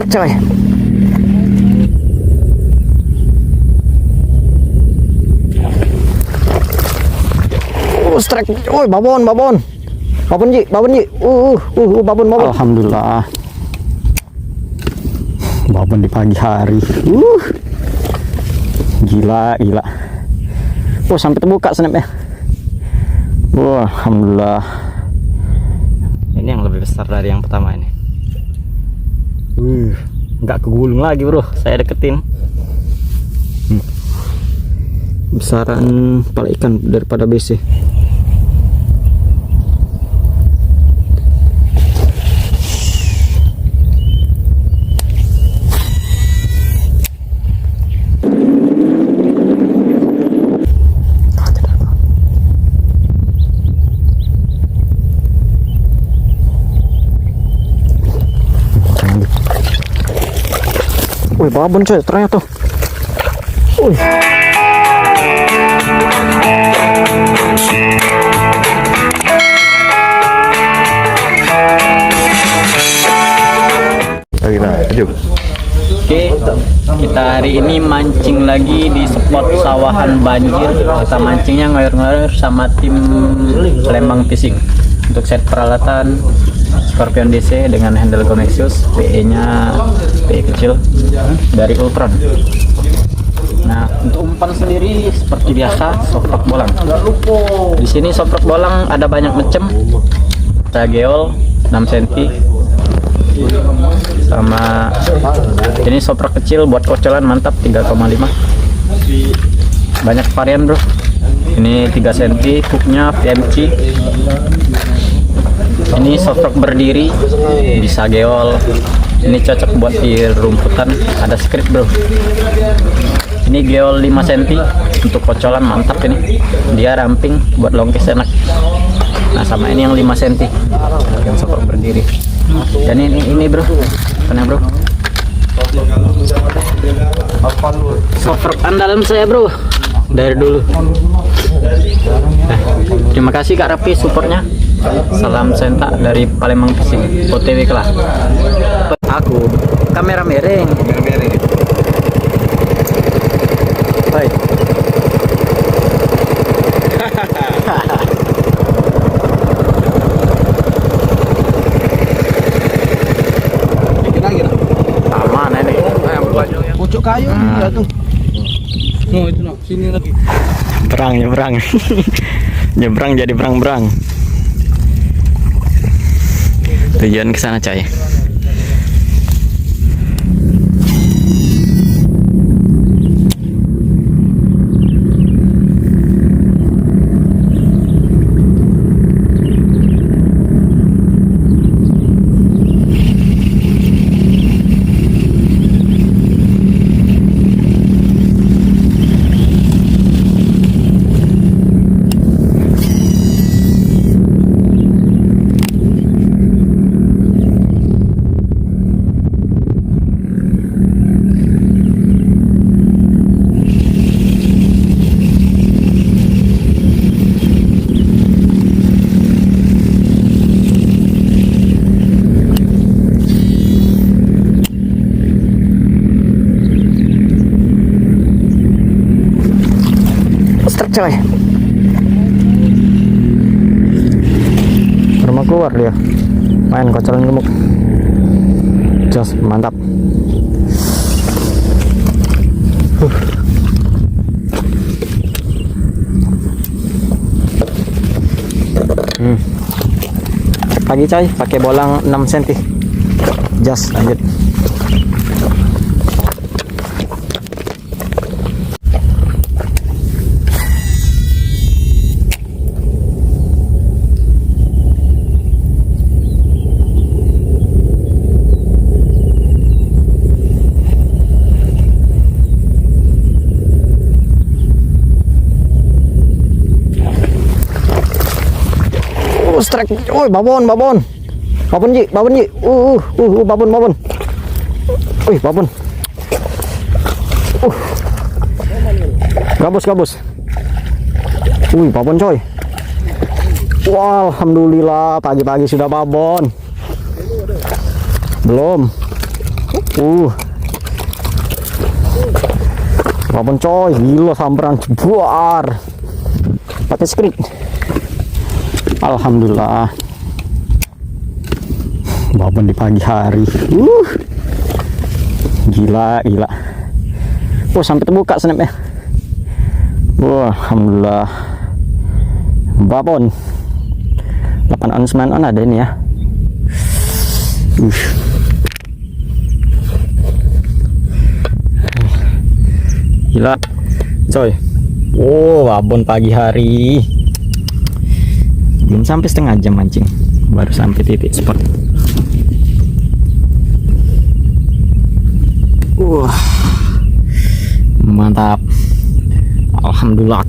Strike coy. Strike. Oh, babon. Babon ji. Babon. Alhamdulillah. Babon di pagi hari. Gila. Oh, sampai terbuka snapnya. Wah, alhamdulillah. Ini yang lebih besar dari yang pertama ini. Nggak kegulung lagi, bro. Saya deketin. Besaran kepala ikan daripada BC. Wih, babon coy, ternyata tuh. Wih. Oke, kita hari ini mancing lagi di spot sawahan banjir. Kita mancingnya ngoyor-ngoyor sama tim Lembang Fishing. Untuk set peralatan Scorpion DC dengan handle Gonexius, PE nya PE kecil dari Ultron. Nah, untuk umpan sendiri seperti biasa soprok bolang. Di sini soprok bolang ada banyak macam. Ada geol 6 cm sama ini soprok kecil buat kocolan mantap 3,5. Banyak varian, bro. Ini 3 cm, hooknya PMC. Ini softrock berdiri, bisa geol. Ini cocok buat di rumputan, ada script, bro. Ini geol 5 cm untuk kocolan mantap ini. Dia ramping buat longkes enak. Nah, sama ini yang 5 cm yang softrock berdiri. Dan ini bro, mana bro? Softrock andalan saya, bro, dari dulu. Terima kasih Kak Rapi supportnya. Salam senta dari Palembang Fishing, OTW kelah. Aku kamera miring. Baik. Aman ini. Pucuk kayu ya tuh. Oh, itu noh, sini lagi. Nyebrang. Nyebrang jadi berang-berang. Tujuan ke sana, coy. Coy, rumah keluar dia main kocolan gemuk. Jos, mantap. Lagi coy, pakai bolang 6 cm. Jos, lanjut. Strike. Oh, babon ji. Babon. Wih, babon. Gabus. Wih, babon coy. Wah, alhamdulillah pagi-pagi sudah babon. Belum. Babon coy, gila samperan jebuar. Pakai skrik. Alhamdulillah. Babon di pagi hari. Gila. Oh, sampai terbuka snapnya. Wah, alhamdulillah. Babon 8 on 9 on ada ini ya. Gila coy. Oh, babon pagi hari. Belum sampai setengah jam mancing, baru sampai titik spot. Wah, mantap. Alhamdulillah,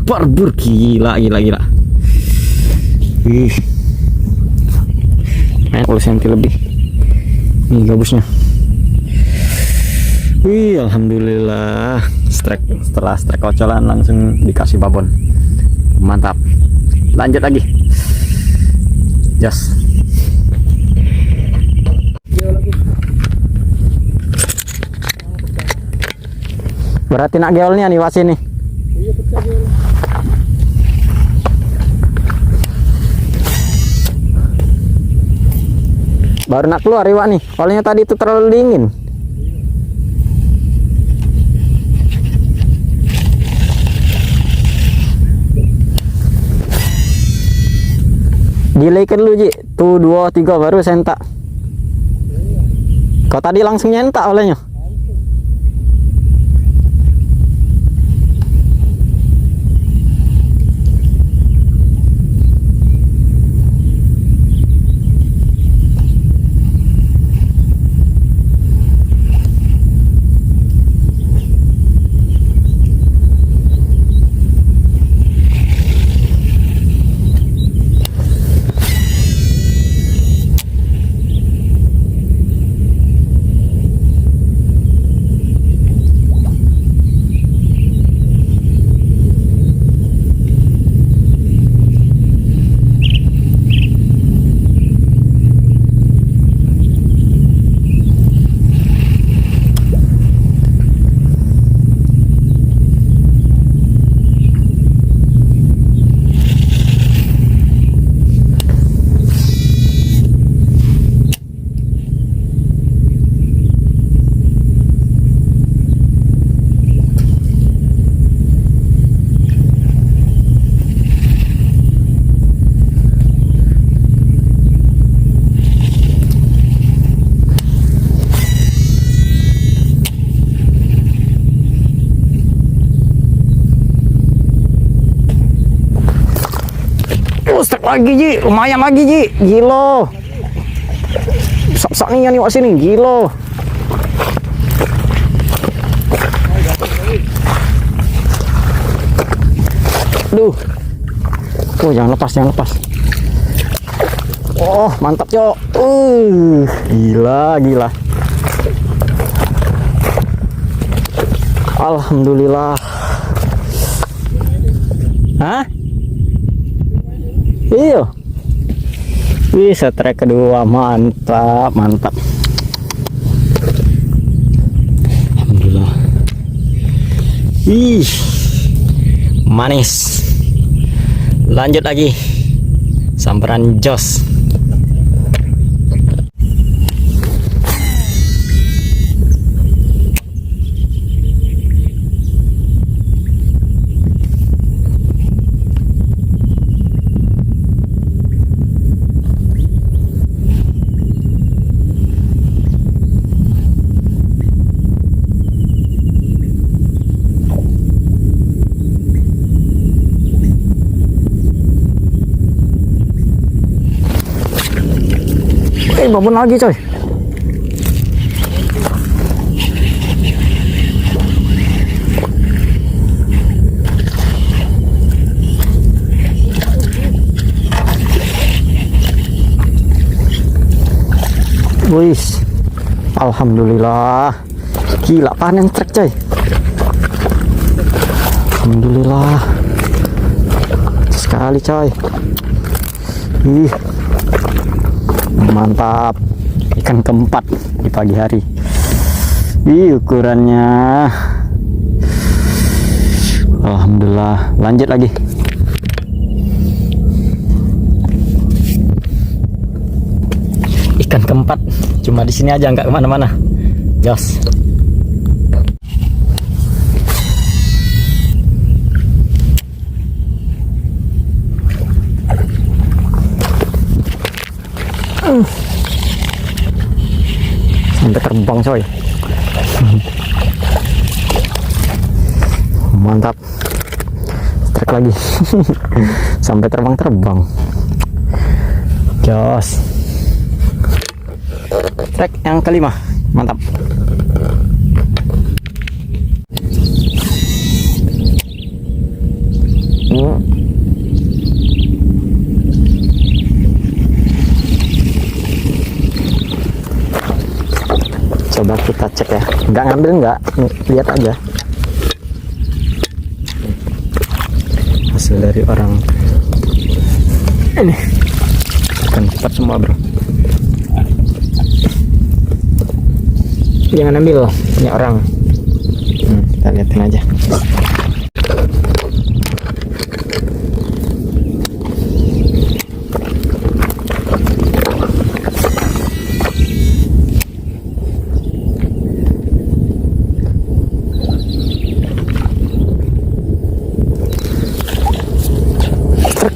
barbur. Gila. Wih, 10 cm lebih. Ini gabusnya. Wih, alhamdulillah. Setelah strike kocolan langsung dikasih babon. Mantap. Lanjut lagi. Just. Berarti nak geolnya nih wasin nih. Baru nak keluar iwak nih. Olehnya tadi itu terlalu dingin. Delaykan dulu Ji. Tuh 2, 3 baru sentak. Kau tadi langsung nyentak olehnya. Stek lagi Ji, lumayan lagi Ji, gilo. Sak nih yang wak sini, gilo. Duh. Oh, jangan lepas. Oh, mantap Cok. Gila. Alhamdulillah. Hah? Iya. Wih, strike kedua mantap. Alhamdulillah. Ih, manis. Lanjut lagi. Samperan jos. Babon lagi coy. Wis, alhamdulillah. Gila panen trek coy. Alhamdulillah. Sekali coy. Mantap, ikan keempat di pagi hari. Ih, ukurannya. Alhamdulillah. Lanjut lagi. Ikan keempat. Cuma di sini aja, nggak kemana-mana. Jos. Sampai terbang coy. Mantap. Strike lagi. Sampai terbang. Jos. Strike yang kelima. Mantap. Coba kita cek ya, nggak ngambil, nggak lihat aja hasil dari orang ini. Kan cepat semua bro, jangan ambil punya orang. Kita lihatin aja.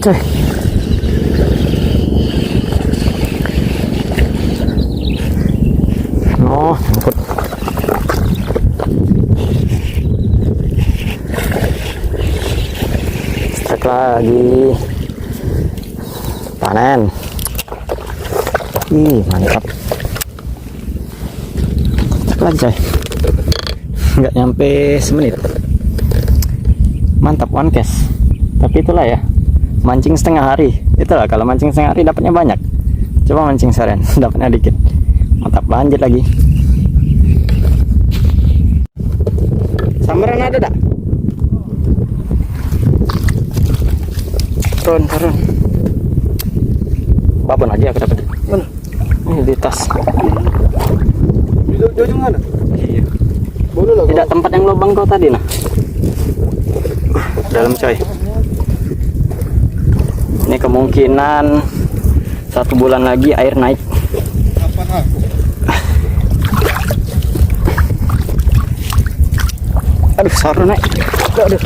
Coy. Oh, angkut. Strike lagi. Panen. Ih, mantap. Strike lagi coy. Nggak nyampe semenit. Mantap, one cast. Tapi itulah ya, mancing setengah hari. Itulah kalau mancing setengah hari dapatnya banyak. Coba mancing seharian dapatnya dikit. Mantap, lanjut lagi. Sambaran ada tak? Turun. Babon aja aku dapat. Mana? Di tas. Di ujung mana? Iya. Boleh lah. Tidak tempat yang lubang kau tadi nah. Dalam coy. Ini kemungkinan 1 bulan lagi air naik. Kapan aku? Aduh, saru naik. Aduh.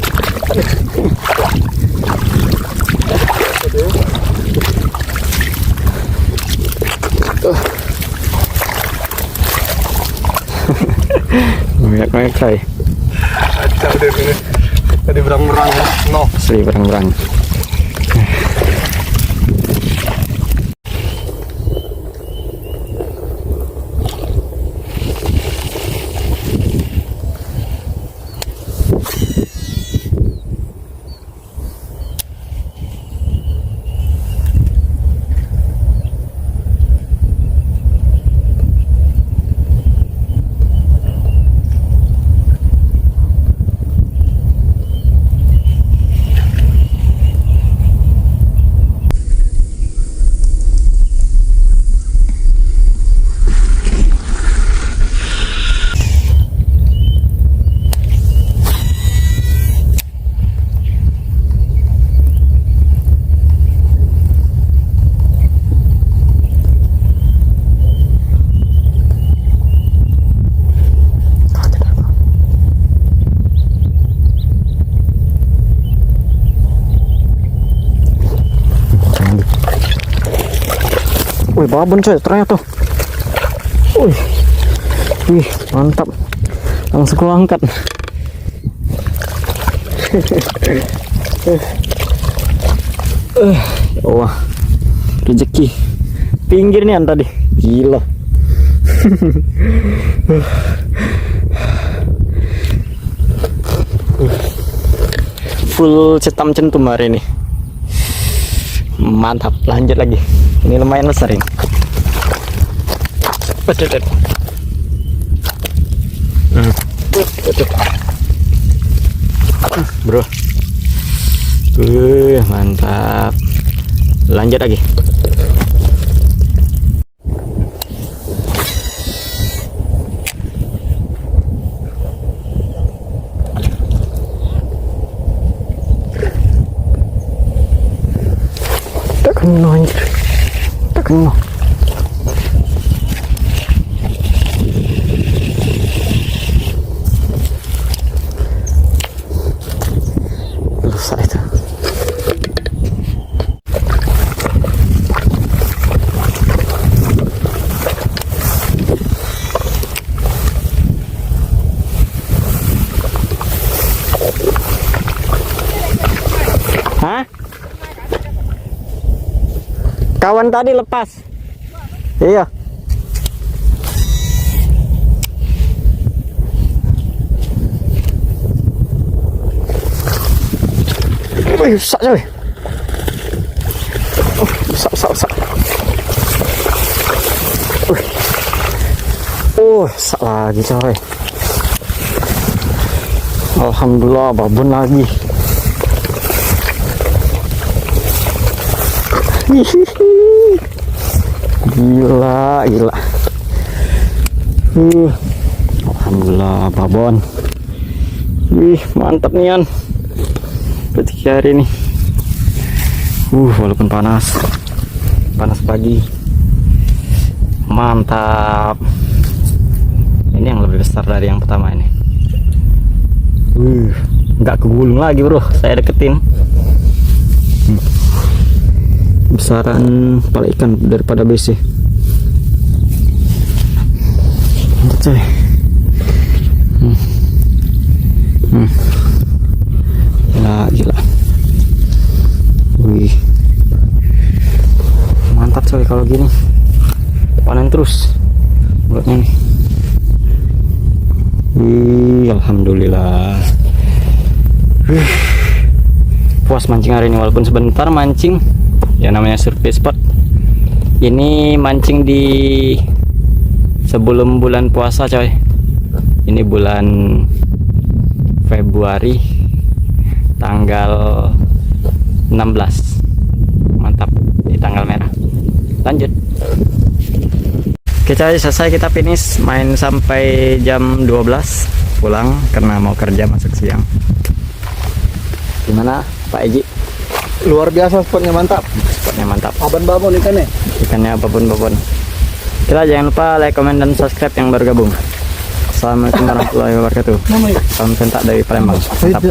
Banyak coy. Acak deh ini. Tadi berang-berang. No. Asli berang-berang. Wih, babon coy, ternyata tuh. Wih, mantap. Langsung gua angkat. Wah, rezeki. Pinggir nih tadi. Gila. Full cetam centum hari ini. Mantap, lanjut lagi. Ini lumayan besar ini. Bro. Mantap. Lanjut lagi. kena anjir. Tak kena. Rusak itu. Hah? Kawan tadi lepas. Iya. Wih, rusak coy. Oh, rusak. Wih. Oh, rusak lagi coy. Alhamdulillah, babon lagi. Gila. Alhamdulillah babon. Wih, mantap nian. Rezeki hari ini. Walaupun panas pagi. Mantap. Ini yang lebih besar dari yang pertama ini. Nggak kegulung lagi bro, saya deketin. Besaran kepala ikan daripada BC. Mantap coy. Gila. Wih, mantap coy kalau gini. Panen terus mulutnya nih. Wih, alhamdulillah. Puas mancing hari ini walaupun sebentar mancing. Ya namanya survei spot. Ini mancing di sebelum bulan puasa coy. Ini bulan Februari tanggal 16. Mantap, di tanggal merah. Lanjut. Oke coy, selesai kita finish main sampai jam 12. Pulang karena mau kerja masuk siang. Gimana Pak Eji? Luar biasa, spotnya mantap. Spotnya mantap. Babon ikannya. Ikannya babon. Kita jangan lupa like, comment, dan subscribe yang baru gabung. Assalamualaikum warahmatullahi wabarakatuh. Salam sentak dari Palembang. Mantap.